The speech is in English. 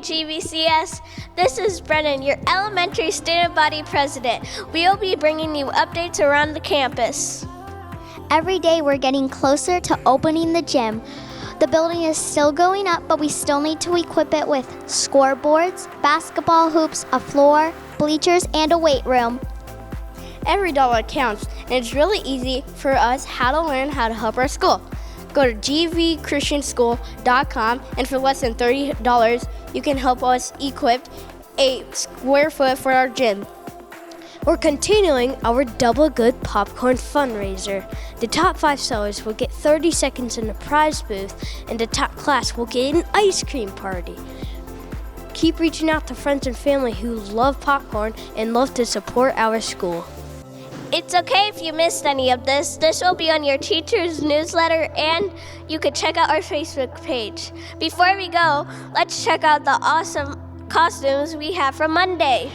GVCS. This is Brennan, your elementary student body president. We'll be bringing you updates around the campus. Every day we're getting closer to opening the gym. The building is still going up, but we still need to equip it with scoreboards, basketball hoops, a floor, bleachers, and a weight room. Every dollar counts, and it's really easy for us how to learn how to help our school. Go to gvchristianschool.com, and for less than $30, you can help us equip a square foot for our gym. We're continuing our Double Good Popcorn fundraiser. The top 5 sellers will get 30 seconds in the prize booth, and the top class will get an ice cream party. Keep reaching out to friends and family who love popcorn and love to support our school. It's okay if you missed any of this. This will be on your teacher's newsletter, and you could check out our Facebook page. Before we go, let's check out the awesome costumes we have for Monday.